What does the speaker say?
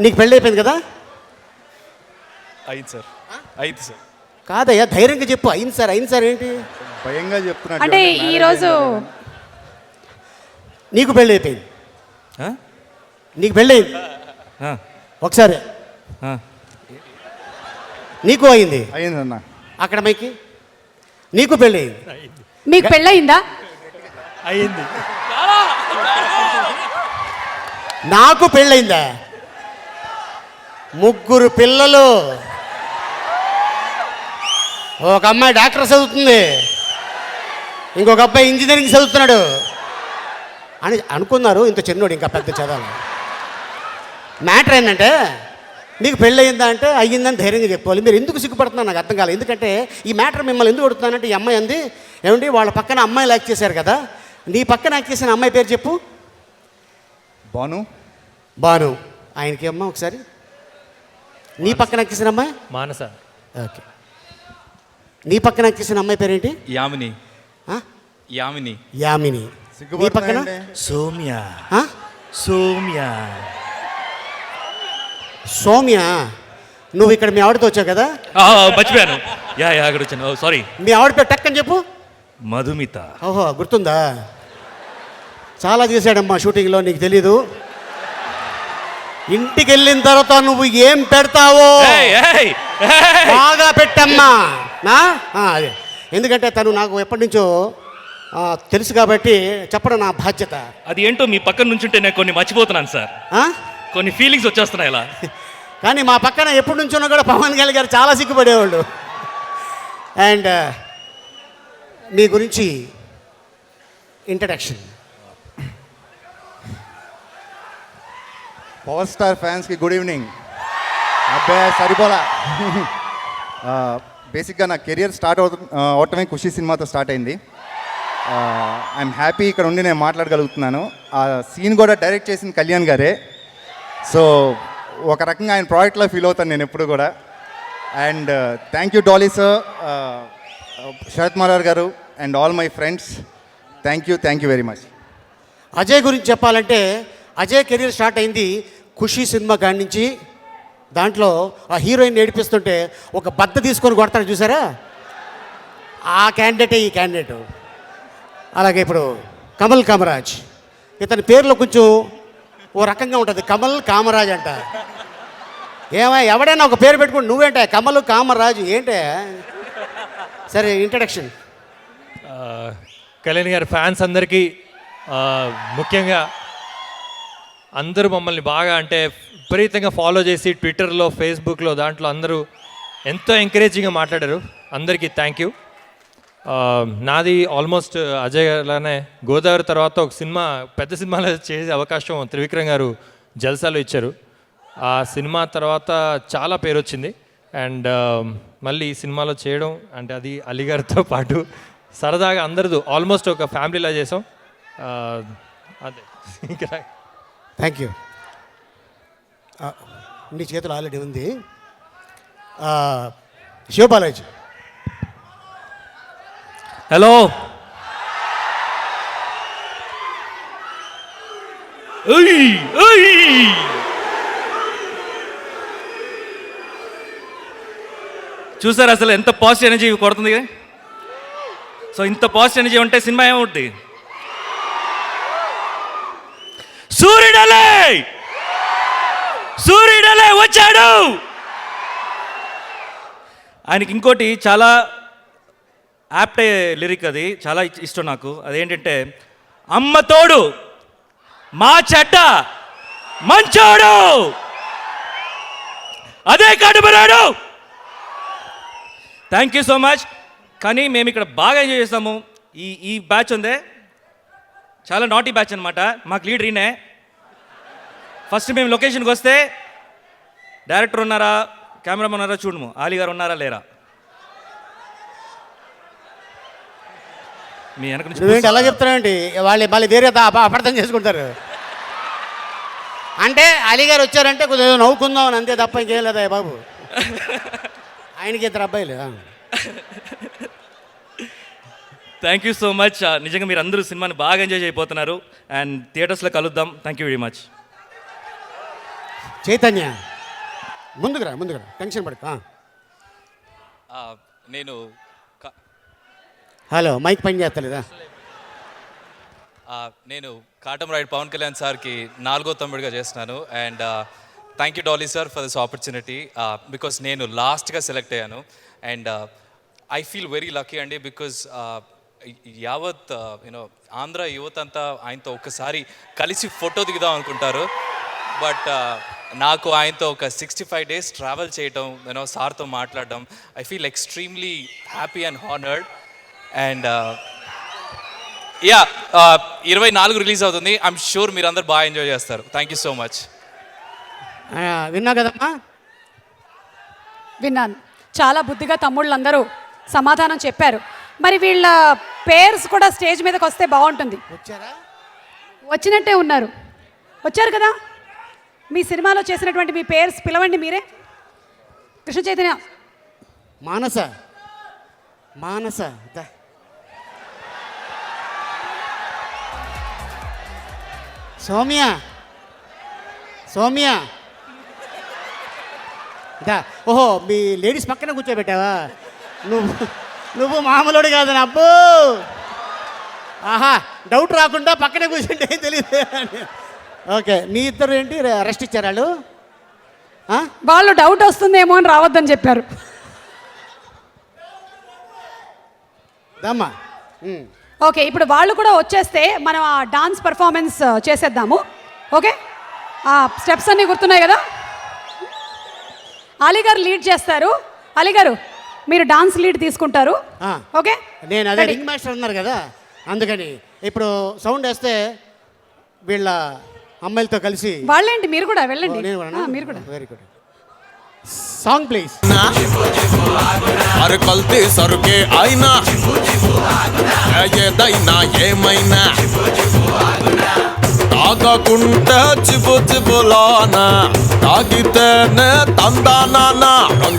నీకు పెళ్ళి అయిపోయింది కదా? అయింది సార్, అయింది సార్. కాదయ్యా, ధైర్యంగా చెప్పు. అయింది సార్, అయింది సార్ ఏంటి? భయంగా చెప్తున్నా. అంటే ఈరోజు నీకు పెళ్ళి అయిపోయింది, ఆ? నీకు పెళ్ళి అయింది ఆ, ఒకసారి, ఆ. నీకు అయింది అయిందన్న. అక్కడ మైకి. నీకు పెళ్ళి అయింది, మీకు పెళ్ళయిందా? అయింది. నాకు పెళ్ళయిందా? ముగ్గురు పిల్లలు. ఒక అమ్మాయి డాక్టర్ చదువుతుంది, ఇంకొక అబ్బాయి ఇంజనీరింగ్ చదువుతున్నాడు అని అనుకున్నారు. ఇంత చిన్నోడు ఇంకా పెద్ద చదవాలి. మ్యాటర్ ఏంటంటే నీకు పెళ్ళి అయిందా అంటే అయ్యిందని ధైర్యంగా చెప్పుకోవాలి. మీరు ఎందుకు సిగ్గుపడుతున్నారు నాకు అర్థం కాలేదు. ఎందుకంటే ఈ మ్యాటర్ మిమ్మల్ని ఎందుకు అడుగుతున్నానంటే, ఈ అమ్మాయి అంది ఏమండి వాళ్ళ పక్కన అమ్మాయి యాక్ట్ చేశారు కదా, నీ పక్కన యాక్ట్ చేసిన అమ్మాయి పేరు చెప్పు. బాను. బాను. ఆయనకి అమ్మ ఒకసారి. నీ పక్కన యాక్ట్ చేసిన అమ్మాయి మానస. ఓకే. నీ పక్కన యాక్ట్ చేసిన అమ్మాయి పేరేంటి? యామిని. ఆ? యామిని. యామిని. నీ పక్కన సౌమ్య. ఆ? సౌమ్య. సౌమ్య. నువ్వు ఇక్కడ మీ ఆవిడతో వచ్చావు కదా? మర్చిపోయాను. యా అక్కడ వచ్చాను, సారీ. మీ ఆవిడ పేరు టక్ అని చెప్పు. మధుమిత. ఓహో, గుర్తుందా? చాలా చేశాడమ్మా షూటింగ్లో, నీకు తెలీదు. ఇంటికి వెళ్ళిన తర్వాత నువ్వు ఏం పెడతావో బాగా పెట్టమ్మా. అదే, ఎందుకంటే తను నాకు ఎప్పటి నుంచో తెలుసు కాబట్టి చెప్పడం నా బాధ్యత. అది ఏంటో మీ పక్కన నుంచుంటే నేను కొన్ని మర్చిపోతున్నాను సార్. కొన్ని ఫీలింగ్స్ వచ్చేస్తున్నాయి ఇలా. కానీ మా పక్కన ఎప్పటి నుంచోనో కూడా పవన్ కళ్యాణ్ గారు చాలా సిగ్గుపడేవాళ్ళు. అండ్ మీ గురించి ఇంట్రడక్షన్. పవర్ స్టార్ ఫ్యాన్స్కి గుడ్ ఈవినింగ్. అబ్బాయి సరిపోలా. బేసిక్గా నా కెరియర్ స్టార్ట్ అవటమే ఖుషి సినిమాతో స్టార్ట్ అయింది. ఐఎమ్ హ్యాపీ ఇక్కడ ఉండి నేను మాట్లాడగలుగుతున్నాను. ఆ సీన్ కూడా డైరెక్ట్ చేసింది కళ్యాణ్ గారే. సో ఒక రకంగా ఆయన ప్రాజెక్ట్లో ఫీల్ అవుతాను నేను ఎప్పుడు కూడా. And thank you Dolly sir, Sarath Marar గారు and all my friends. Thank you very much. Ajay గురించి చెప్పాలంటే, అజయ్ కెరీర్ స్టార్ట్ అయింది ఖుషి సినిమా కాడి నుంచి. దాంట్లో ఆ హీరోయిన్ ఏడిపిస్తుంటే ఒక బద్ద తీసుకొని కొడతాడు చూసారా, ఆ క్యాండిడేటే ఈ క్యాండిడేటు. అలాగే ఇప్పుడు కమల్ కామరాజ్, ఇతని పేరులో కొంచెం ఓ రకంగా ఉంటుంది, కమల్ కామరాజ్ అంట. ఎవడైనా ఒక పేరు పెట్టుకుని నువ్వేంటే కమల్ కామరాజు ఏంటే? సరే, ఇంట్రడక్షన్. కళ్యాణ్ గారి ఫ్యాన్స్ అందరికీ, ముఖ్యంగా అందరూ మమ్మల్ని బాగా అంటే విపరీతంగా ఫాలో చేసి ట్విట్టర్లో, ఫేస్బుక్లో, దాంట్లో అందరూ ఎంతో ఎంకరేజింగ్గా మాట్లాడారు. అందరికీ థ్యాంక్ యూ. నాది ఆల్మోస్ట్ అజయ్ గారిలానే గోదావరి తర్వాత ఒక సినిమా, పెద్ద సినిమాలో చేసే అవకాశం త్రివిక్రమ్ గారు జల్సాలో ఇచ్చారు. ఆ సినిమా తర్వాత చాలా పేరు వచ్చింది. అండ్ మళ్ళీ ఈ సినిమాలో చేయడం అంటే అది అలీ గారితో పాటు సరదాగా అందరితో ఆల్మోస్ట్ ఒక ఫ్యామిలీలా చేసాం. అదే ఇంకా థ్యాంక్ యూ. నీ చేతులు ఆల్రెడీ ఉంది. శివబాలాజీ. హలో. చూసారు అసలు ఎంత పాజిటివ్ ఎనర్జీ కొడుతుంది. సో ఇంత పాజిటివ్ ఎనర్జీ ఉంటే సినిమా ఏమవుతుంది? సూర్యుడలే వచ్చాడు. ఆయనకి ఇంకోటి చాలా యాప్ట్ లిరిక్, అది చాలా ఇష్టం నాకు. అదేంటంటే, అమ్మ తోడు మా చెడ్డ మంచోడు అదే కడుపురాడు. Thank you so much. కానీ మేము ఇక్కడ బాగా ఎంజాయ్ చేస్తాము. ఈ బ్యాచ్ ఉందే చాలా నాటీ బ్యాచ్ అనమాట. మాకు లీడర్ ఈయనే. ఫస్ట్ మేము లొకేషన్కి వస్తే డైరెక్టర్ ఉన్నారా, కెమెరామెన్ ఉన్నారా చూడము, ఆలీ గారు ఉన్నారా లేరా. మీ వెనక నుంచి నువ్వేంటి అలా చెప్తున్నావేంటి? వాళ్ళు మళ్ళీ వేరే అపార్థం చేసుకుంటారు. అంటే అలీ గారు వచ్చారంటే కొంచెం నవ్వుకుందాం అని అంతే తప్ప ఇంకేం లేదా బాబు. ఆయనకి ఇద్దరు అబ్బాయిలు. Thank you so much. నిజంగా మీరు అందరూ సినిమాని బాగా ఎంజాయ్ చేయబోతున్నారు. అండ్ థియేటర్స్లో కలుద్దాం. Thank you very much. Chaitanya ముందుకురా టెన్షన్ పడక. నేను హలో, మైక్ పని చేస్తలేదా? నేను కాటం రైడ్ పవన్ కళ్యాణ్ సార్కి 4వ తమ్ముడిగా చేస్తున్నాను. And thank you Dolly sir for this opportunity, because నేను లాస్ట్గా సెలెక్ట్ అయ్యాను. And I feel very lucky అండి, బికాజ్ యావత్ యూనో ఆంధ్ర యువత అంతా ఆయనతో ఒక్కసారి కలిసి ఫోటో దిగుదాం అనుకుంటారు. బట్ నాకు ఆయనతో ఒక 65 days ట్రావెల్ చేయటం, యూనో సార్తో మాట్లాడడం, I feel extremely happy and honoured. And yeah 24 release అవుతుంది. ఐఎమ్ షూర్ మీరు అందరు బాగా ఎంజాయ్ చేస్తారు. Thank you so much. విన్నా కదమ్మా? విన్నాను. చాలా బుద్ధిగా తమ్ముళ్ళందరూ సమాధానం చెప్పారు. మరి వీళ్ళ పేర్స్ కూడా స్టేజ్ మీదకి వస్తే బాగుంటుంది. వచ్చారా? వచ్చినట్టే ఉన్నారు. వచ్చారు కదా? మీ సినిమాలో చేసినటువంటి మీ పేర్స్ పిలవండి మీరే. కృష్ణ చైతన్య. మానస దా. సౌమ్య దా. ఓహో, మీ లేడీస్ పక్కన కూర్చోబెట్టావా? నువ్వు మామూలుడు కాదు నా అబ్బో. ఆహా, డౌట్ రాకుండా పక్కనే కూర్చుంటే ఏం తెలియదు. ఓకే, మీ ఇద్దరు ఏంటి రెస్ట్ ఇచ్చారు వాళ్ళు? వాళ్ళు డౌట్ వస్తుందేమో అని రావద్దని చెప్పారు. దమ్మా. ఓకే, ఇప్పుడు వాళ్ళు కూడా వచ్చేస్తే మనం ఆ డాన్స్ పర్ఫార్మెన్స్ చేసేద్దాము. ఓకే, ఆ స్టెప్స్ అన్నీ గుర్తున్నాయి కదా? అలీ గారు లీడ్ చేస్తారు. అలీ గారు, మీరు డాన్స్ లీడ్ తీసుకుంటారు. ఓకే, నేను అదే రింగ్ మాస్టర్ అన్నారు కదా, అందుకని ఇప్పుడు సౌండ్ వేస్తే వీళ్ళ అమ్మాయిలతో కలిసి. వాళ్ళేంటి, మీరు కూడా వెళ్ళండి. మీరు కూడా. Very good. Song please. అరే కల్తీ సరుకే అయినా ఏదైనా ఏమైనా తాగకుంటే చిబు చిబులానా తాగితేనే తందానా